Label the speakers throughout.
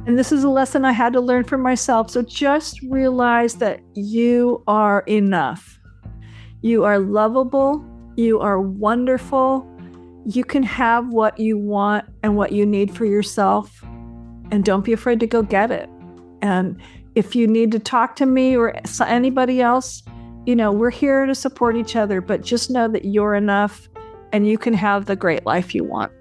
Speaker 1: And this is a lesson I had to learn for myself. So just realize that you are enough. You are lovable. You are wonderful. You can have what you want and what you need for yourself. And don't be afraid to go get it. And if you need to talk to me or anybody else, we're here to support each other. But just know that you're enough and you can have the great life you want.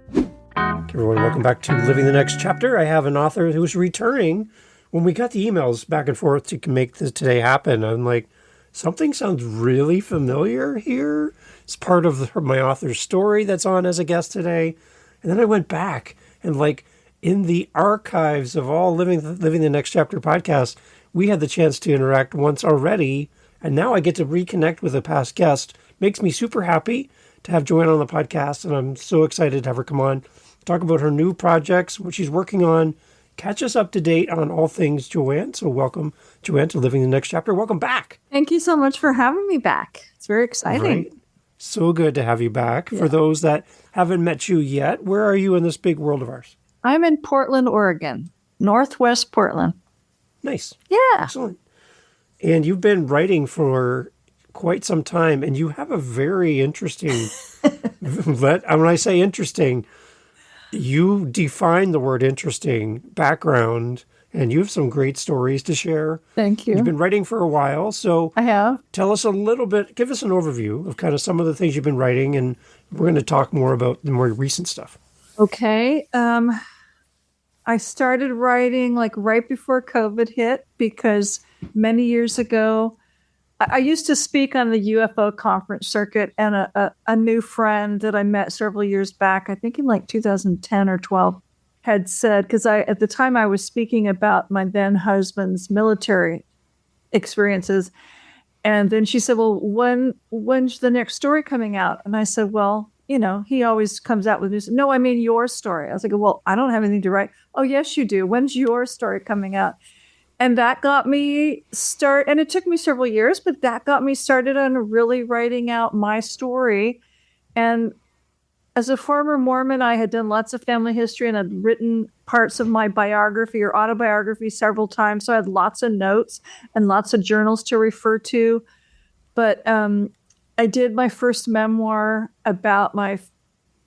Speaker 2: Everyone, welcome back to Living the Next Chapter. I have an author who's returning. When we got the emails back and forth to make this today happen, I'm like, something sounds really familiar here. It's part of my author's story that's on as a guest today. And then I went back and in the archives of all Living the Next Chapter podcast, we had the chance to interact once already. And now I get to reconnect with a past guest. Makes me super happy to have Joanne on the podcast. And I'm so excited to have her come on, talk about her new projects, what she's working on, catch us up to date on all things Joanne. So welcome, Joanne, to Living the Next Chapter. Welcome back.
Speaker 1: Thank you so much for having me back. It's very exciting.
Speaker 2: Right. So good to have you back. Yeah. For those that haven't met you yet, where are you in this big world of ours?
Speaker 1: I'm in Portland, Oregon, Northwest Portland.
Speaker 2: Nice.
Speaker 1: Yeah.
Speaker 2: Excellent. And you've been writing for quite some time, and you have a very interesting, when I say interesting, you define the word interesting background, and you have some great stories to share.
Speaker 1: Thank you.
Speaker 2: You've been writing for a while, so
Speaker 1: I have.
Speaker 2: Tell us a little bit, give us an overview of kind of some of the things you've been writing, and we're going to talk more about the more recent stuff.
Speaker 1: Okay. I started writing right before COVID hit because many years ago, I used to speak on the UFO conference circuit, and a new friend that I met several years back, I think in 2010 or 12, had said, because at the time I was speaking about my then husband's military experiences. And then she said, well, when's the next story coming out? And I said, well, he always comes out with news. No, I mean your story. I was like, well, I don't have anything to write. Oh, yes, you do. When's your story coming out? And that got me started, and it took me several years, but that got me started on really writing out my story. And as a former Mormon, I had done lots of family history and had written parts of my biography or autobiography several times. So I had lots of notes and lots of journals to refer to. But I did my first memoir about my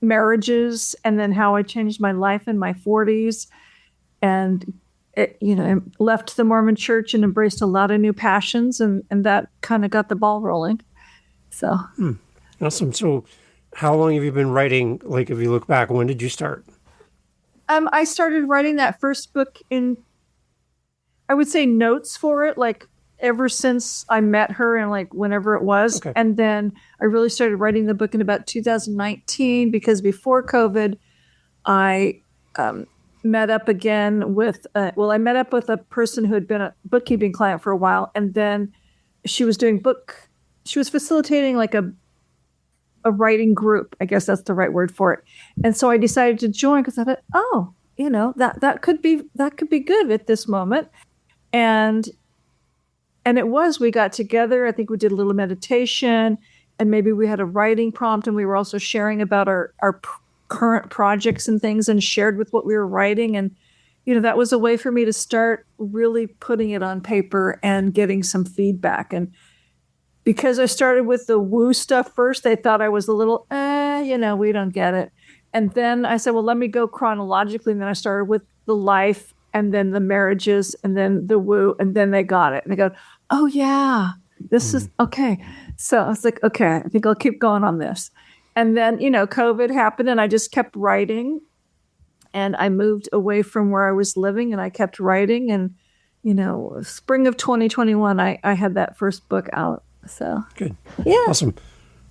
Speaker 1: marriages and then how I changed my life in my 40s. And I left the Mormon church and embraced a lot of new passions, and that kind of got the ball rolling. So
Speaker 2: Awesome. So how long have you been writing? If you look back, when did you start?
Speaker 1: I started writing that first book in, I would say, notes for it, ever since I met her and whenever it was. Okay. And then I really started writing the book in about 2019 because before COVID, I met up again with, I met up with a person who had been a bookkeeping client for a while. And then she was facilitating a writing group. I guess that's the right word for it. And so I decided to join because I thought, that could be good at this moment. And we got together. I think we did a little meditation, and maybe we had a writing prompt, and we were also sharing about our current projects and things, and shared with what we were writing. And, that was a way for me to start really putting it on paper and getting some feedback. And because I started with the woo stuff first, they thought I was a little, we don't get it. And then I said, well, let me go chronologically. And then I started with the life, and then the marriages, and then the woo, and then they got it. And they go, oh yeah, this is okay. So I was like, okay, I think I'll keep going on this. And then, COVID happened, and I just kept writing, and I moved away from where I was living, and I kept writing. And, spring of 2021, I had that first book out. So
Speaker 2: good.
Speaker 1: Yeah.
Speaker 2: Awesome.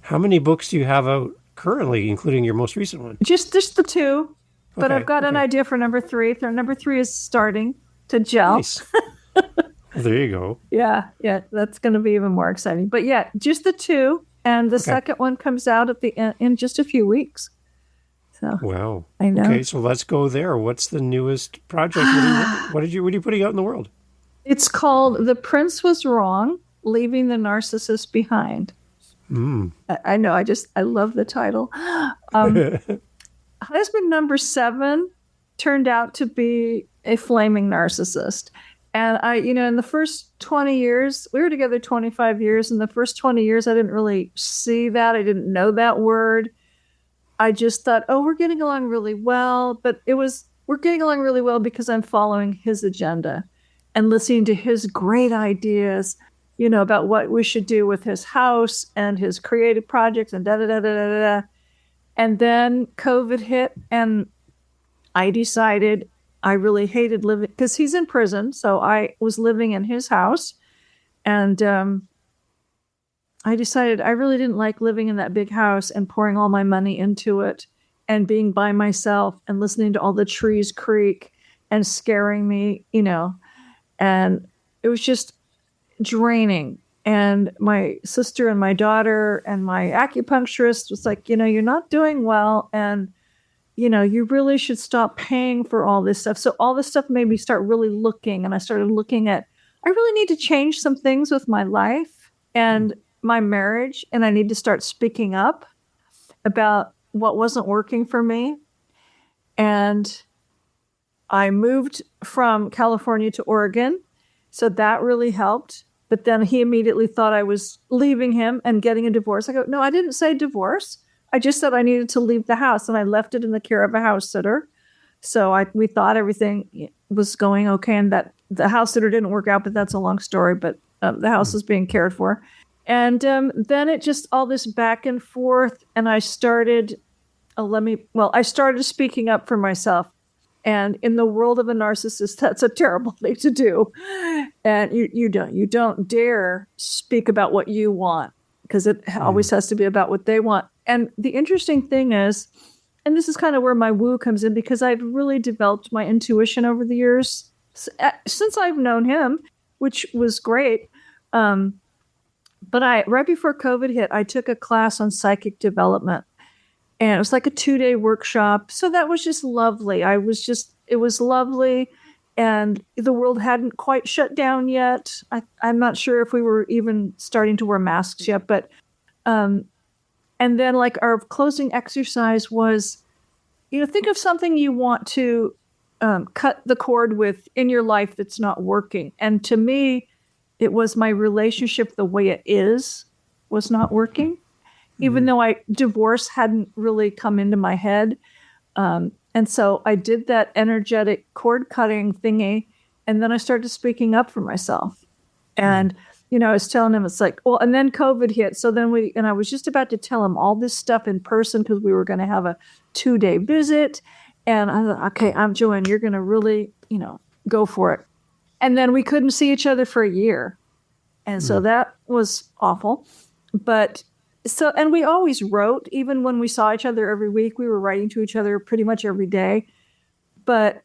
Speaker 2: How many books do you have out currently, including your most recent one?
Speaker 1: Just the two, but I've got an idea for number 3. Number 3 is starting to gel.
Speaker 2: Nice. Well, there you go.
Speaker 1: Yeah. That's going to be even more exciting. But yeah, just the 2. And the second one comes out at the end in just a few weeks. So
Speaker 2: wow.
Speaker 1: I know.
Speaker 2: Okay, so let's go there. What's the newest project? What are you putting out in the world?
Speaker 1: It's called The Prince Was Wrong, Leaving the Narcissist Behind. I know. I love the title. Husband number 7 turned out to be a flaming narcissist. And in the first 20 years, we were together 25 years. In the first 20 years, I didn't really see that. I didn't know that word. I just thought, oh, we're getting along really well. But we're getting along really well because I'm following his agenda and listening to his great ideas, about what we should do with his house and his creative projects and da-da-da-da-da-da. And then COVID hit, and I decided I really hated living, because he's in prison. So I was living in his house. And I decided I really didn't like living in that big house and pouring all my money into it and being by myself and listening to all the trees creak and scaring me, and it was just draining. And my sister and my daughter and my acupuncturist was like, you're not doing well. And, you really should stop paying for all this stuff. So all this stuff made me start really looking. And I started looking at, I really need to change some things with my life and my marriage. And I need to start speaking up about what wasn't working for me. And I moved from California to Oregon. So that really helped. But then he immediately thought I was leaving him and getting a divorce. I go, no, I didn't say divorce. I just said I needed to leave the house, and I left it in the care of a house sitter. So we thought everything was going okay, and that the house sitter didn't work out, but that's a long story. But the house was being cared for. And then it just all this back and forth, and I started, I started speaking up for myself. And in the world of a narcissist, that's a terrible thing to do. And you don't dare speak about what you want, because it always has to be about what they want. And the interesting thing is, and this is kind of where my woo comes in, because I've really developed my intuition over the years since I've known him, which was great. But right before COVID hit, I took a class on psychic development. And it was like a 2-day workshop. So that was just lovely. It was lovely. And the world hadn't quite shut down yet. I'm not sure if we were even starting to wear masks yet. But, and then like our closing exercise was, think of something you want to cut the cord with in your life that's not working. And to me, it was my relationship the way it is was not working. Even though divorce hadn't really come into my head. And so I did that energetic cord cutting thingy. And then I started speaking up for myself. And, I was telling him, it's like, well, and then COVID hit. So then I was just about to tell him all this stuff in person, because we were going to have a 2-day visit. And I thought, okay, Joanne, you're going to really, go for it. And then we couldn't see each other for a year. And so that was awful. But and we always wrote, even when we saw each other every week, we were writing to each other pretty much every day. But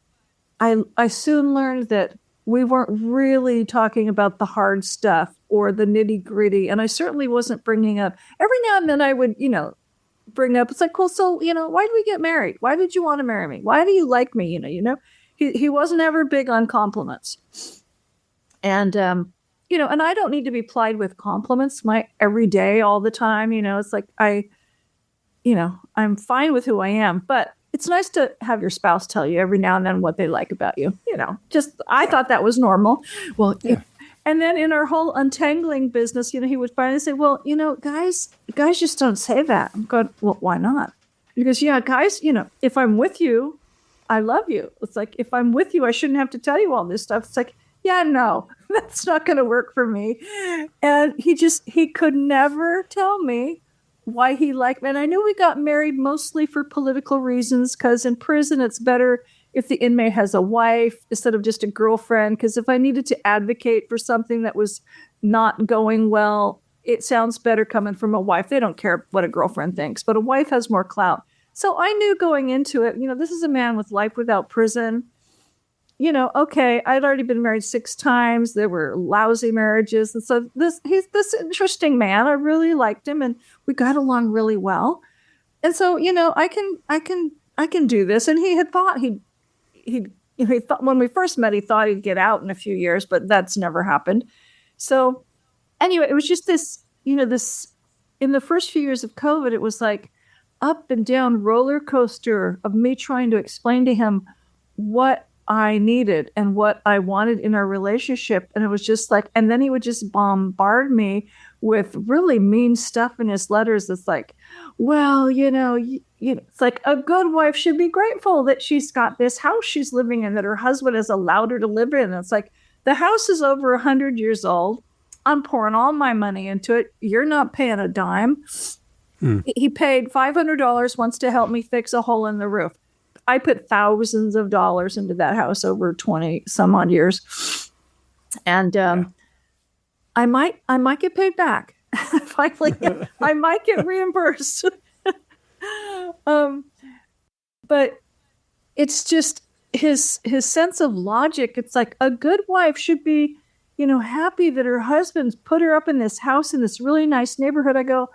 Speaker 1: I soon learned that we weren't really talking about the hard stuff or the nitty gritty. And I certainly wasn't bringing up, every now and then I would, bring up, it's like, cool. So, why did we get married? Why did you want to marry me? Why do you like me? He wasn't ever big on compliments. And, and I don't need to be plied with compliments every day, all the time. It's like I'm fine with who I am, but it's nice to have your spouse tell you every now and then what they like about you. I thought that was normal. Well, and then in our whole untangling business, he would finally say, well, guys just don't say that. I'm going, well, why not? Because, yeah, guys, if I'm with you, I love you. It's like, if I'm with you, I shouldn't have to tell you all this stuff. It's like, yeah, no, that's not going to work for me. And he could never tell me why he liked me. And I knew we got married mostly for political reasons, because in prison, it's better if the inmate has a wife instead of just a girlfriend. Because if I needed to advocate for something that was not going well, it sounds better coming from a wife. They don't care what a girlfriend thinks, but a wife has more clout. So I knew going into it, this is a man with life without prison. Okay, I'd already been married 6 times. There were lousy marriages. And so he's this interesting man. I really liked him, and we got along really well. And so, I can do this. And he had thought he thought, when we first met, he thought he'd get out in a few years, but that's never happened. So anyway, it was just this, this, in the first few years of COVID, it was like up and down roller coaster of me trying to explain to him what I needed and what I wanted in our relationship. And it was just like, and then he would just bombard me with really mean stuff in his letters. It's like, well, it's like a good wife should be grateful that she's got this house she's living in, that her husband has allowed her to live in. And it's like, the house is over 100 years old. I'm pouring all my money into it. You're not paying a dime. He paid $500 once to help me fix a hole in the roof. I put thousands of dollars into that house over 20 some odd years. And I might get paid back. Finally, I might get reimbursed. But it's just his sense of logic. It's like a good wife should be, happy that her husband's put her up in this house in this really nice neighborhood. I go,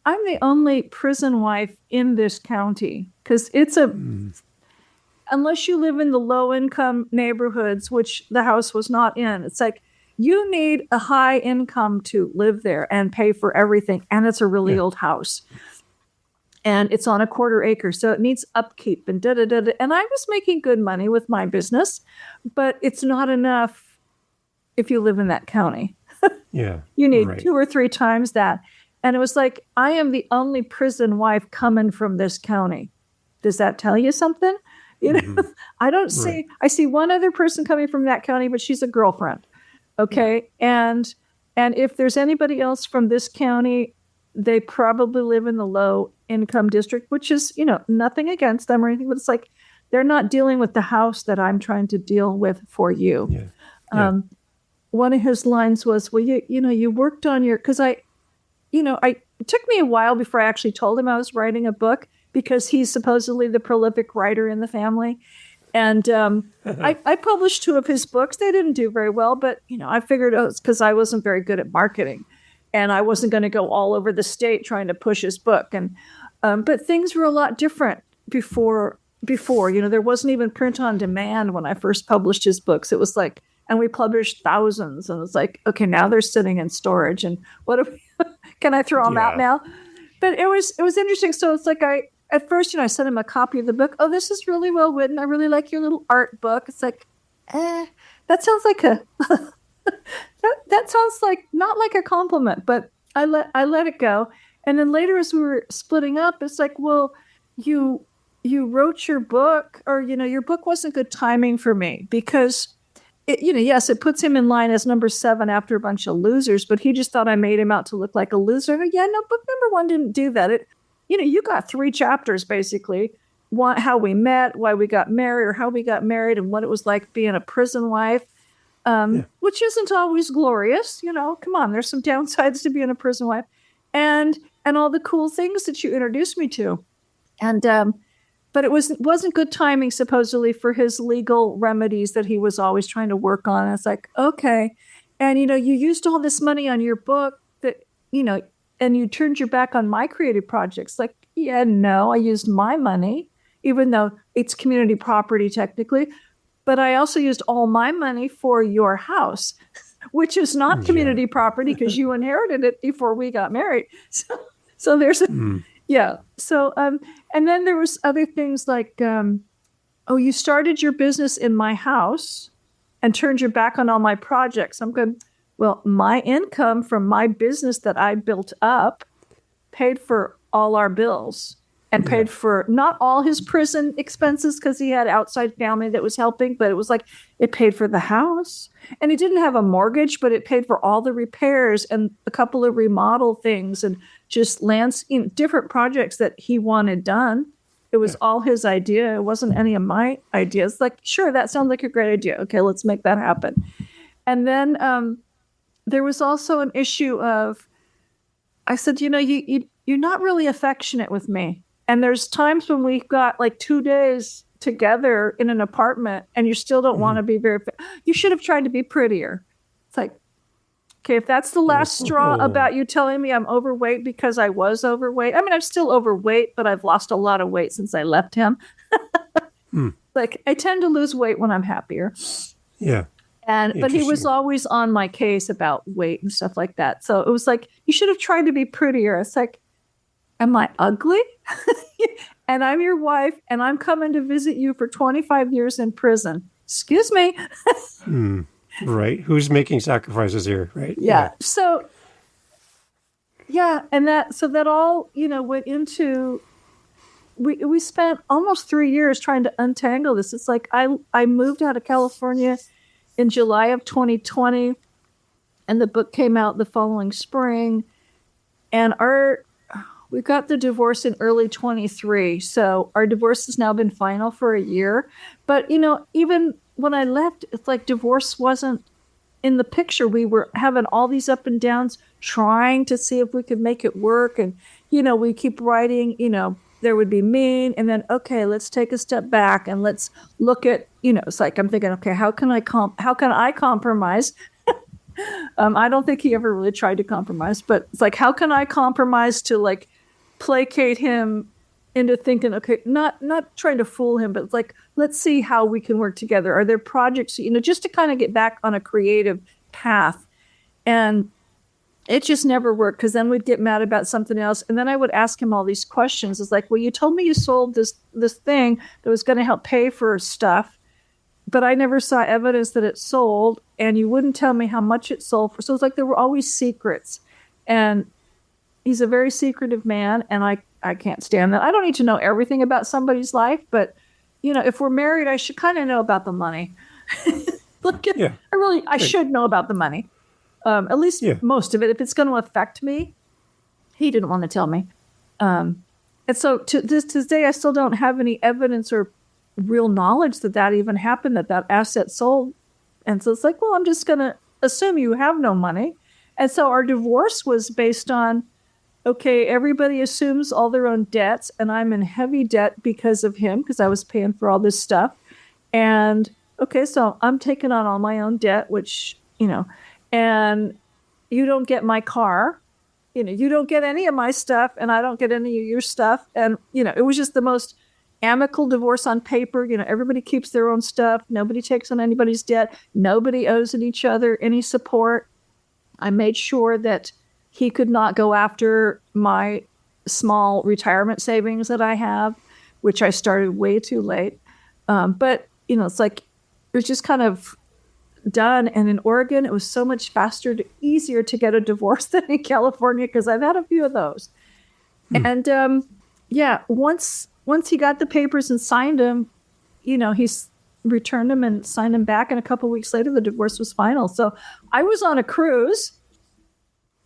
Speaker 1: I'm the only prison wife in this county, because it's unless you live in the low income neighborhoods, which the house was not in, it's like you need a high income to live there and pay for everything. And it's a really old house. And it's on a 1/4 acre, so it needs upkeep and da-da-da-da. And I was making good money with my business, but it's not enough if you live in that county. You need 2 or 3 times that. And it was like, I am the only prison wife coming from this county. Does that tell you something? I don't see, I see one other person coming from that county, but she's a girlfriend. Okay. And if there's anybody else from this county, they probably live in the low income district, which is, nothing against them or anything, but it's like, they're not dealing with the house that I'm trying to deal with for you. One of his lines was, well, you worked on your, because it took me a while before I actually told him I was writing a book, because he's supposedly the prolific writer in the family. And I published 2 of his books. They didn't do very well, but, I figured it was because I wasn't very good at marketing. And I wasn't going to go all over the state trying to push his book. And but things were a lot different before. There wasn't even print on demand when I first published his books. It was like, and we published thousands. And it's like, okay, now they're sitting in storage. And can I throw them out now? But it was interesting. So it's like at first, I sent him a copy of the book. Oh, this is really well written. I really like your little art book. It's like, that sounds like that sounds like not like a compliment, but I let it go. And then later, as we were splitting up, it's like, well, you wrote your book, or your book wasn't good timing for me, because yes, it puts him in line as number 7 after a bunch of losers, but he just thought I made him out to look like a loser. No, book number 1 didn't do that. You got 3 chapters basically. One, how we met, why we got married, or how we got married, and what it was like being a prison wife. Which isn't always glorious, come on, there's some downsides to being a prison wife, and all the cool things that you introduced me to. And, but it wasn't good timing, supposedly, for his legal remedies that he was always trying to work on. And it's like, okay. And, you used all this money on your book that, and you turned your back on my creative projects. Like, no, I used my money, even though it's community property technically. But I also used all my money for your house, which is not community property, because you inherited it before we got married. So there's So, and then there was other things like, you started your business in my house and turned your back on all my projects. I'm going, well, my income from my business that I built up paid for all our bills. And paid for not all his prison expenses, because he had outside family that was helping, but it was like it paid for the house. And he didn't have a mortgage, but it paid for all the repairs and a couple of remodel things and just different projects that he wanted done. It was all his idea. It wasn't any of my ideas. Like, sure, that sounds like a great idea. Okay, let's make that happen. And then there was also an issue of, I said, you're not really affectionate with me. And there's times when we got like 2 days together in an apartment and you still don't want to be you should have tried to be prettier. It's like, okay, if that's the last straw about you telling me I'm overweight because I was overweight. I mean, I'm still overweight, but I've lost a lot of weight since I left him. Like, I tend to lose weight when I'm happier.
Speaker 2: Yeah.
Speaker 1: But he was always on my case about weight and stuff like that. So it was like, you should have tried to be prettier. It's like, am I ugly? And I'm your wife, and I'm coming to visit you for 25 years in prison. Excuse me.
Speaker 2: Right. Who's making sacrifices here? Right.
Speaker 1: Yeah. So, yeah. And that all, went into, we spent almost 3 years trying to untangle this. It's like I moved out of California in July of 2020, and the book came out the following spring. And we got the divorce in early 23. So our divorce has now been final for a year. But, even when I left, it's like divorce wasn't in the picture. We were having all these up and downs, trying to see if we could make it work. And, we keep writing, there would be mean. And then, okay, let's take a step back and let's look at, it's like I'm thinking, okay, how can I compromise? I don't think he ever really tried to compromise, but it's like, how can I compromise to like placate him into thinking, okay, not trying to fool him, but it's like, let's see how we can work together. Are there projects, just to kind of get back on a creative path? And it just never worked, because then we'd get mad about something else. And then I would ask him all these questions. It's like, well, you told me you sold this thing that was going to help pay for stuff, but I never saw evidence that it sold, and you wouldn't tell me how much it sold for. So it's like there were always secrets. And he's a very secretive man, and I can't stand that. I don't need to know everything about somebody's life, but, if we're married, I should kind of know about the money. I should know about the money. At least most of it. If it's going to affect me, he didn't want to tell me. And so to this day, I still don't have any evidence or real knowledge that even happened, that asset sold. And so it's like, well, I'm just going to assume you have no money. And so our divorce was based on, okay, everybody assumes all their own debts, and I'm in heavy debt because of him, because I was paying for all this stuff. And okay, so I'm taking on all my own debt, which, and you don't get my car, you don't get any of my stuff, and I don't get any of your stuff. And, it was just the most amicable divorce on paper. Everybody keeps their own stuff. Nobody takes on anybody's debt. Nobody owes each other any support. I made sure that he could not go after my small retirement savings that I have, which I started way too late. But, it's like, it was just kind of done. And in Oregon, it was so much faster, easier to get a divorce than in California, because I've had a few of those. And once he got the papers and signed them, he's returned them and signed them back. And a couple of weeks later, the divorce was final. So I was on a cruise,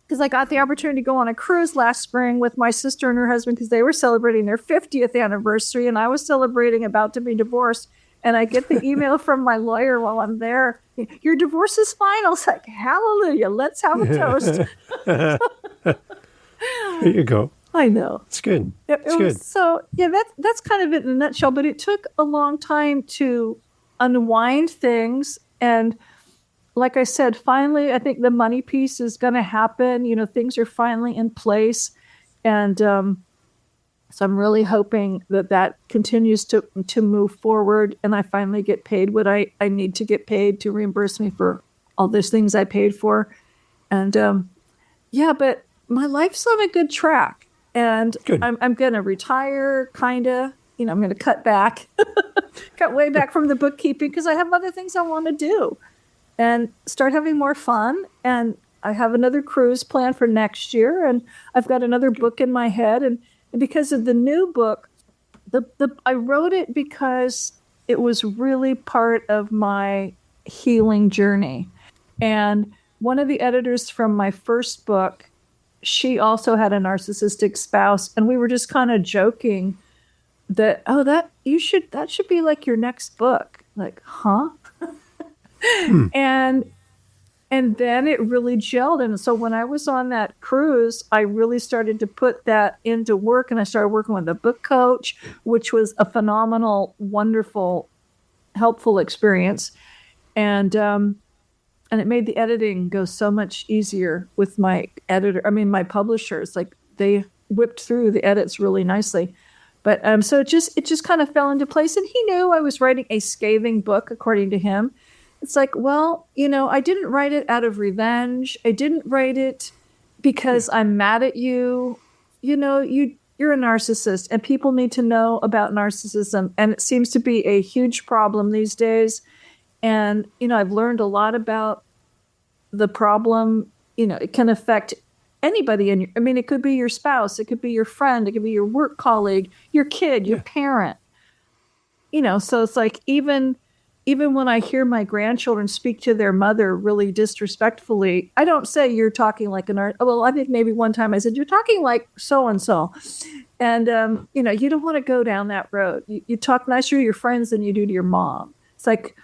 Speaker 1: because I got the opportunity to go on a cruise last spring with my sister and her husband, because they were celebrating their 50th anniversary, and I was celebrating about to be divorced. And I get the email from my lawyer while I'm there. Your divorce is final. It's like, hallelujah. Let's have a toast.
Speaker 2: There you go.
Speaker 1: I know.
Speaker 2: It's good.
Speaker 1: It's good. So, that's kind of it in a nutshell. But it took a long time to unwind things. And like I said, finally, I think the money piece is going to happen. Things are finally in place. And so I'm really hoping that continues to move forward, and I finally get paid what I need to get paid to reimburse me for all those things I paid for. And but my life's on a good track, and I'm going to retire, kind of. I'm going to cut way back from the bookkeeping, because I have other things I want to do, and start having more fun. And I have another cruise planned for next year, and I've got another book in my head. And because of the new book, I wrote it because it was really part of my healing journey. And one of the editors from my first book, she also had a narcissistic spouse, and we were just kind of joking that, that should be like your next book. Like, huh? And then it really gelled. And so when I was on that cruise, I really started to put that into work, and I started working with a book coach, which was a phenomenal, wonderful, helpful experience. And it made the editing go so much easier with my my publishers. Like, they whipped through the edits really nicely. But so it just kind of fell into place. And he knew I was writing a scathing book, according to him. It's like, well, I didn't write it out of revenge. I didn't write it because I'm mad at you. You you're a narcissist, and people need to know about narcissism. And it seems to be a huge problem these days. And, I've learned a lot about the problem. It can affect anybody. It could be your spouse, it could be your friend, it could be your work colleague, your kid, your parent. So it's like, even when I hear my grandchildren speak to their mother really disrespectfully, I don't say you're talking like well, I think maybe one time I said, you're talking like so-and-so. And, you don't want to go down that road. You talk nicer to your friends than you do to your mom. It's like,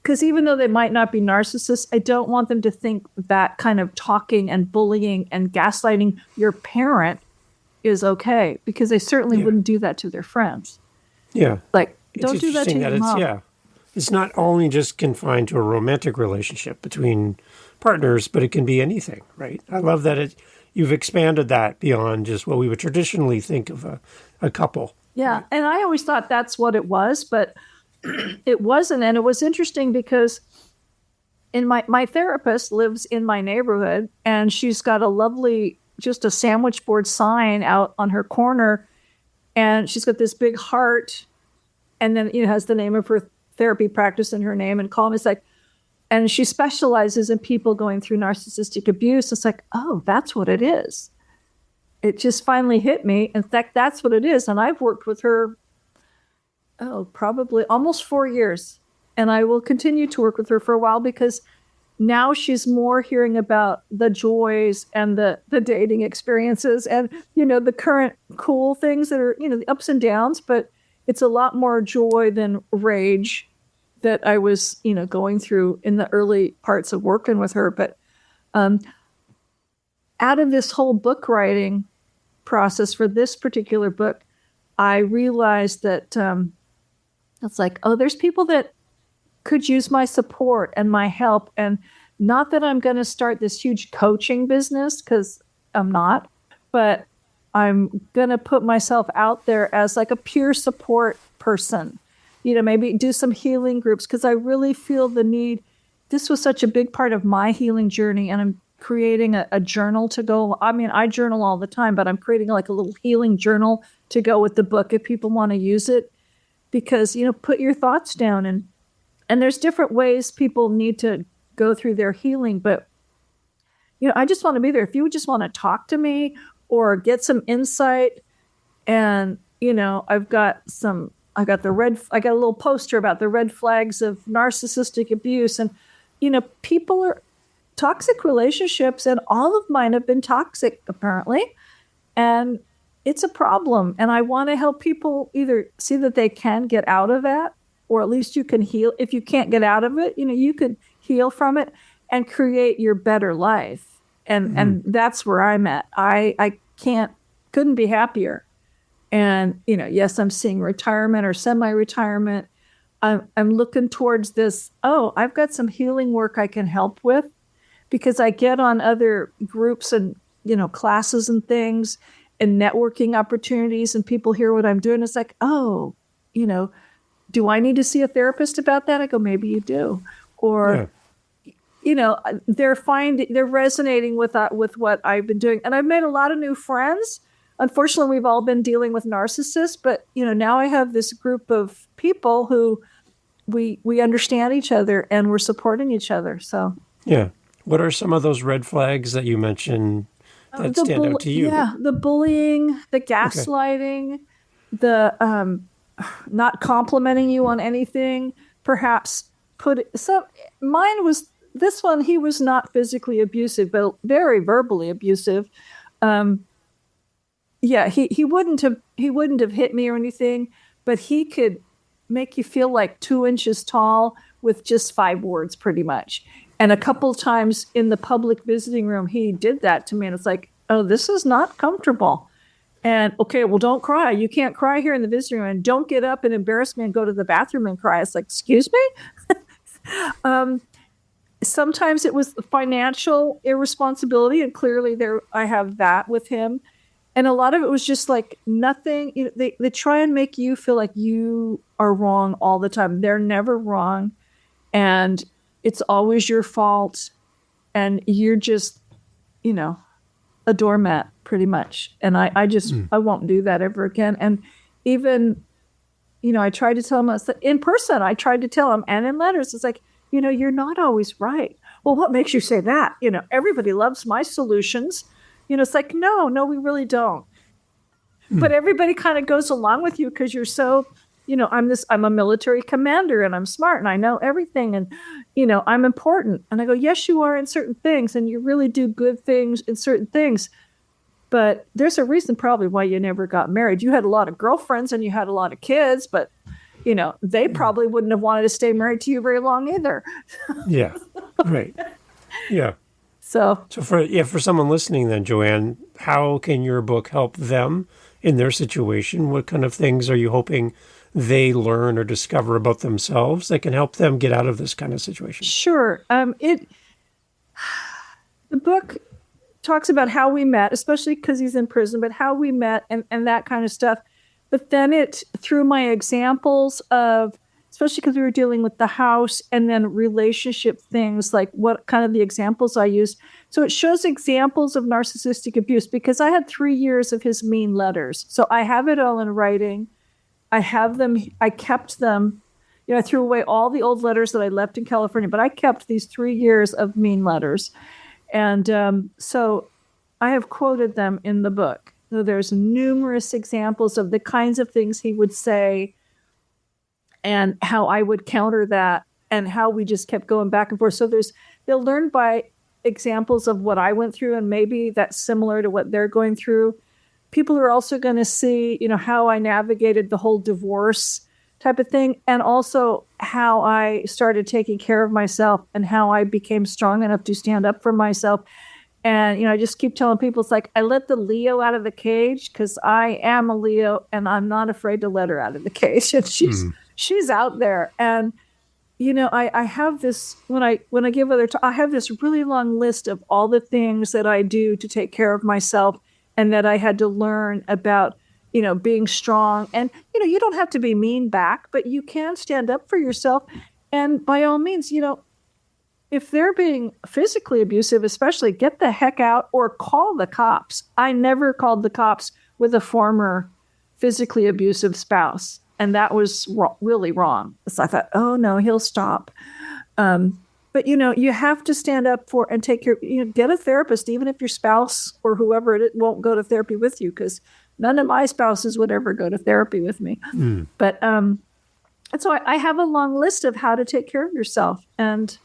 Speaker 1: because even though they might not be narcissists, I don't want them to think that kind of talking and bullying and gaslighting your parent is okay, because they certainly wouldn't do that to their friends.
Speaker 2: Yeah.
Speaker 1: Like, don't do that to your mom.
Speaker 2: It's not only just confined to a romantic relationship between partners, but it can be anything, right? I love that you've expanded that beyond just what we would traditionally think of a couple.
Speaker 1: Yeah,
Speaker 2: right?
Speaker 1: And I always thought that's what it was, but it wasn't. And it was interesting because my therapist lives in my neighborhood, and she's got a lovely, just a sandwich board sign out on her corner, and she's got this big heart, and then it has the name of her therapy practice in her name and column. It's like, and she specializes in people going through narcissistic abuse. It's like, oh, that's what it is. It just finally hit me. In fact, that's what it is. And I've worked with her, probably almost 4 years. And I will continue to work with her for a while, because now she's more hearing about the joys and the dating experiences and, the current cool things that are, the ups and downs, but it's a lot more joy than rage that I was, going through in the early parts of working with her. But out of this whole book writing process for this particular book, I realized that it's like, oh, there's people that could use my support and my help. And not that I'm going to start this huge coaching business, because I'm not, but I'm going to put myself out there as like a peer support person, maybe do some healing groups, because I really feel the need. This was such a big part of my healing journey, and I'm creating a journal to go. I journal all the time, but I'm creating like a little healing journal to go with the book if people want to use it, because, put your thoughts down, and there's different ways people need to go through their healing. But, I just want to be there. If you just want to talk to me or get some insight, and, I got a little poster about the red flags of narcissistic abuse, and, people are toxic relationships, and all of mine have been toxic, apparently. And it's a problem. And I want to help people either see that they can get out of that, or at least you can heal. If you can't get out of it, you can heal from it and create your better life. And that's where I'm at. I couldn't be happier. And, yes, I'm seeing retirement or semi-retirement. I'm looking towards this. Oh, I've got some healing work I can help with, because I get on other groups and, classes and things and networking opportunities, and people hear what I'm doing. It's like, oh, do I need to see a therapist about that? I go, maybe you do. Or, they're resonating with what I've been doing. And I've made a lot of new friends. Unfortunately, we've all been dealing with narcissists, but, now I have this group of people who we understand each other, and we're supporting each other. So,
Speaker 2: yeah. What are some of those red flags that you mentioned that stand out to you?
Speaker 1: Yeah, the bullying, the gaslighting, the not complimenting you on anything, perhaps mine was this one. He was not physically abusive, but very verbally abusive. He wouldn't have hit me or anything, but he could make you feel like 2 inches tall with just 5 words, pretty much. And a couple times in the public visiting room, he did that to me, and it's like, oh, this is not comfortable. And okay, well, don't cry. You can't cry here in the visiting room, and don't get up and embarrass me and go to the bathroom and cry. It's like, excuse me? Sometimes it was financial irresponsibility, and clearly I have that with him. And a lot of it was just like nothing. They try and make you feel like you are wrong all the time. They're never wrong, and it's always your fault. And you're just, a doormat pretty much. And I won't do that ever again. And even, I tried to tell him in person, I tried to tell him, and in letters, it's like, you're not always right. Well, what makes you say that? Everybody loves my solutions. It's like, no, we really don't. But everybody kind of goes along with you because you're so, I'm a military commander and I'm smart and I know everything and, I'm important. And I go, yes, you are in certain things and you really do good things in certain things. But there's a reason probably why you never got married. You had a lot of girlfriends and you had a lot of kids, but, they probably wouldn't have wanted to stay married to you very long either.
Speaker 2: Yeah, right. Yeah.
Speaker 1: So
Speaker 2: for someone listening then, Joanne, how can your book help them in their situation? What kind of things are you hoping they learn or discover about themselves that can help them get out of this kind of situation?
Speaker 1: Sure. The book talks about how we met, especially because he's in prison, but how we met and that kind of stuff. But then through my examples of, especially because we were dealing with the house and then relationship things, like what kind of the examples I used. So it shows examples of narcissistic abuse because I had 3 years of his mean letters. So I have it all in writing. I have them. I kept them. I threw away all the old letters that I left in California, but I kept these 3 years of mean letters. And so I have quoted them in the book. So there's numerous examples of the kinds of things he would say and how I would counter that and how we just kept going back and forth. So they'll learn by examples of what I went through and maybe that's similar to what they're going through. People are also going to see, how I navigated the whole divorce type of thing and also how I started taking care of myself and how I became strong enough to stand up for myself. And, I just keep telling people, it's like, I let the Leo out of the cage because I am a Leo and I'm not afraid to let her out of the cage. And she's out there. And, I have this, when I give other I have this really long list of all the things that I do to take care of myself and that I had to learn about, being strong. And, you don't have to be mean back, but you can stand up for yourself. And by all means, if they're being physically abusive, especially, get the heck out or call the cops. I never called the cops with a former physically abusive spouse. And that was really wrong. So I thought, oh, no, he'll stop. But, you have to stand up for and take care. Get a therapist, even if your spouse or whoever it won't go to therapy with you, because none of my spouses would ever go to therapy with me. But and so I have a long list of how to take care of yourself. And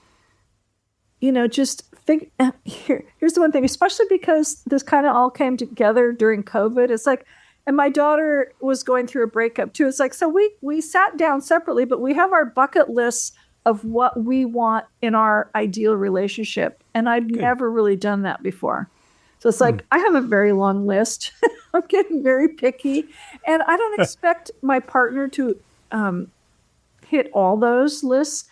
Speaker 1: just think, here's the one thing, especially because this kind of all came together during COVID. It's like, and my daughter was going through a breakup too. It's like, so we sat down separately, but we have our bucket lists of what we want in our ideal relationship. And I'd never really done that before. So it's like, I have a very long list. I'm getting very picky. And I don't expect my partner to hit all those lists.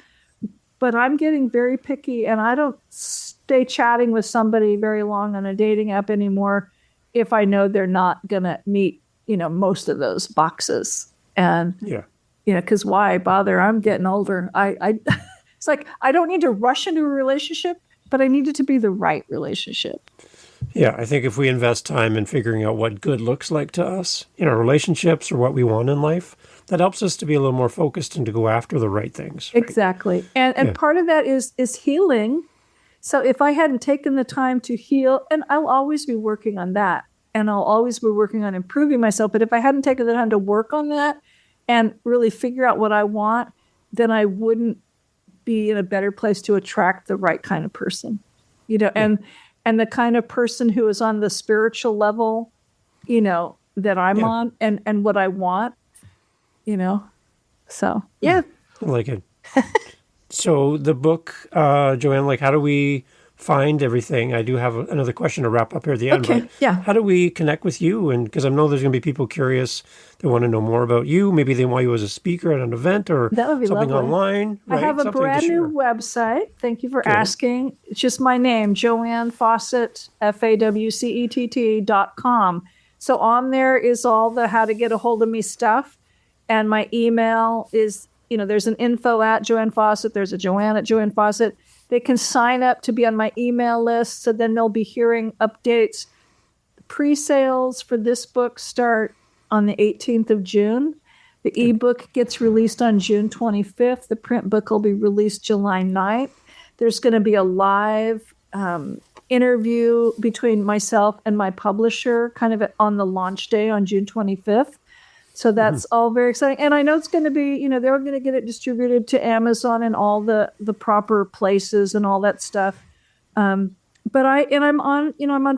Speaker 1: But I'm getting very picky and I don't stay chatting with somebody very long on a dating app anymore if I know they're not going to meet, most of those boxes. And, because why bother? I'm getting older. It's like, I don't need to rush into a relationship, but I need it to be the right relationship.
Speaker 2: Yeah, I think if we invest time in figuring out what good looks like to us in our relationships or what we want in life, that helps us to be a little more focused and to go after the right things. Right?
Speaker 1: Exactly. And part of that is healing. So if I hadn't taken the time to heal, and I'll always be working on that, and I'll always be working on improving myself. But if I hadn't taken the time to work on that and really figure out what I want, then I wouldn't be in a better place to attract the right kind of person, and the kind of person who is on the spiritual level, that I'm on and what I want. So, yeah.
Speaker 2: I like it. So the book, Joanne, how do we find everything? I do have another question to wrap up here at the end.
Speaker 1: Okay,
Speaker 2: but
Speaker 1: yeah.
Speaker 2: How do we connect with you? And because I know there's going to be people curious, they want to know more about you. Maybe they want you as a speaker at an event or something
Speaker 1: lovely.
Speaker 2: online. Right?
Speaker 1: I have a
Speaker 2: something
Speaker 1: brand new website. Thank you for asking. It's just my name, Joanne Fawcett, FAWCETT.com. So on there is all the how to get a hold of me stuff. And my email is, there's an info at Joanne Fawcett. There's a Joanne at Joanne Fawcett. They can sign up to be on my email list. So then they'll be hearing updates pre-sales for this book start on the 18th of June. The ebook gets released on June 25th. The print book will be released July 9th. There's going to be a live interview between myself and my publisher kind of on the launch day on June 25th. So that's all very exciting. And I know it's going to be, they're going to get it distributed to Amazon and all the proper places and all that stuff. I'm on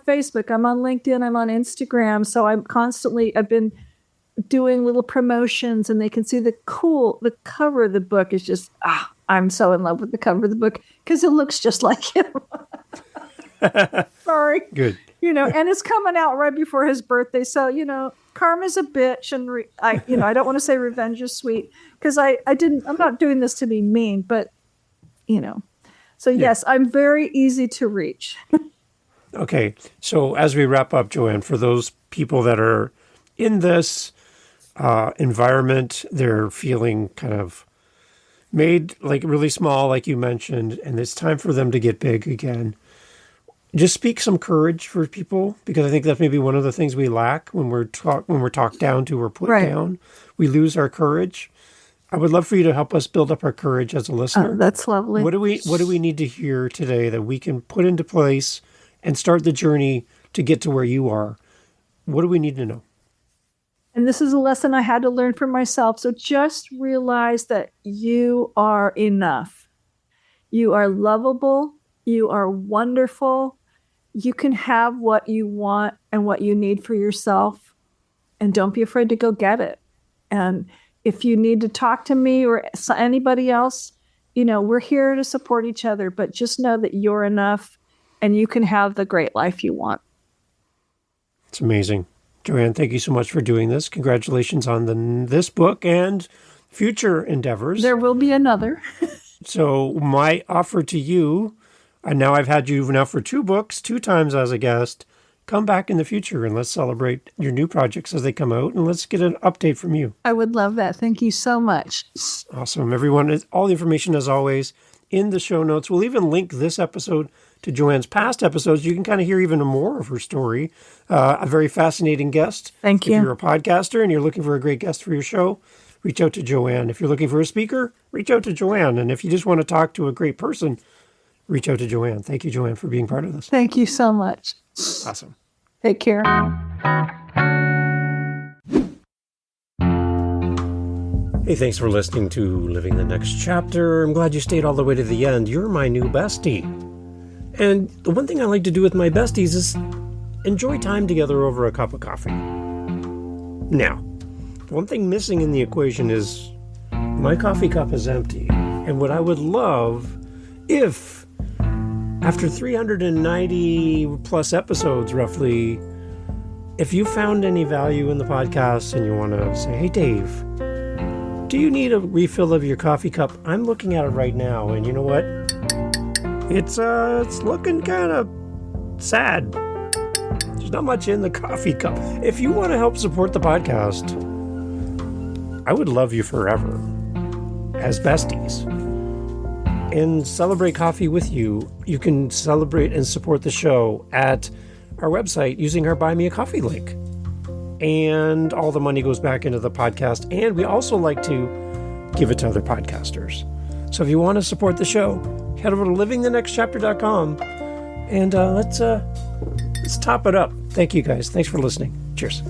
Speaker 1: Facebook, I'm on LinkedIn, I'm on Instagram. So I've been doing little promotions, and they can see the cover of the book is just, I'm so in love with the cover of the book because it looks just like him. Sorry.
Speaker 2: Good.
Speaker 1: And it's coming out right before his birthday. So, karma's a bitch, and I don't want to say revenge is sweet because I'm not doing this to be mean, but so yes, I'm very easy to reach.
Speaker 2: Okay. So as we wrap up, Joanne, for those people that are in this environment, they're feeling kind of made like really small, like you mentioned, and it's time for them to get big again. Just speak some courage for people, because I think that's maybe one of the things we lack when we're talked down to or put down. We lose our courage. I would love for you to help us build up our courage as a listener.
Speaker 1: That's lovely.
Speaker 2: What do we need to hear today that we can put into place and start the journey to get to where you are? What do we need to know?
Speaker 1: And this is a lesson I had to learn for myself. So just realize that you are enough. You are lovable. You are wonderful. You can have what you want and what you need for yourself. And don't be afraid to go get it. And if you need to talk to me or anybody else, we're here to support each other. But just know that you're enough and you can have the great life you want.
Speaker 2: It's amazing. Joanne, thank you so much for doing this. Congratulations on this book and future endeavors.
Speaker 1: There will be another.
Speaker 2: So my offer to you, and now I've had you now for 2 books, 2 times as a guest. Come back in the future and let's celebrate your new projects as they come out, and let's get an update from you.
Speaker 1: I would love that. Thank you so much.
Speaker 2: Awesome. Everyone, all the information, as always, in the show notes. We'll even link this episode to Joanne's past episodes. You can kind of hear even more of her story. A very fascinating guest.
Speaker 1: Thank you.
Speaker 2: If you're a podcaster and you're looking for a great guest for your show, reach out to Joanne. If you're looking for a speaker, reach out to Joanne. And if you just want to talk to a great person, reach out to Joanne. Thank you, Joanne, for being part of this.
Speaker 1: Thank you so much.
Speaker 2: Awesome.
Speaker 1: Take care.
Speaker 2: Hey, thanks for listening to Living the Next Chapter. I'm glad you stayed all the way to the end. You're my new bestie. And the one thing I like to do with my besties is enjoy time together over a cup of coffee. Now, one thing missing in the equation is my coffee cup is empty. And what I would love if, after 390 plus episodes roughly, if you found any value in the podcast and you want to say, hey, Dave, do you need a refill of your coffee cup? I'm looking at it right now, and you know what? It's looking kind of sad. There's not much in the coffee cup. If you want to help support the podcast, I would love you forever as besties and celebrate coffee with you. You can celebrate and support the show at our website using our Buy Me a Coffee link. And all the money goes back into the podcast. And we also like to give it to other podcasters. So if you want to support the show, head over to livingthenextchapter.com and let's top it up. Thank you guys. Thanks for listening. Cheers.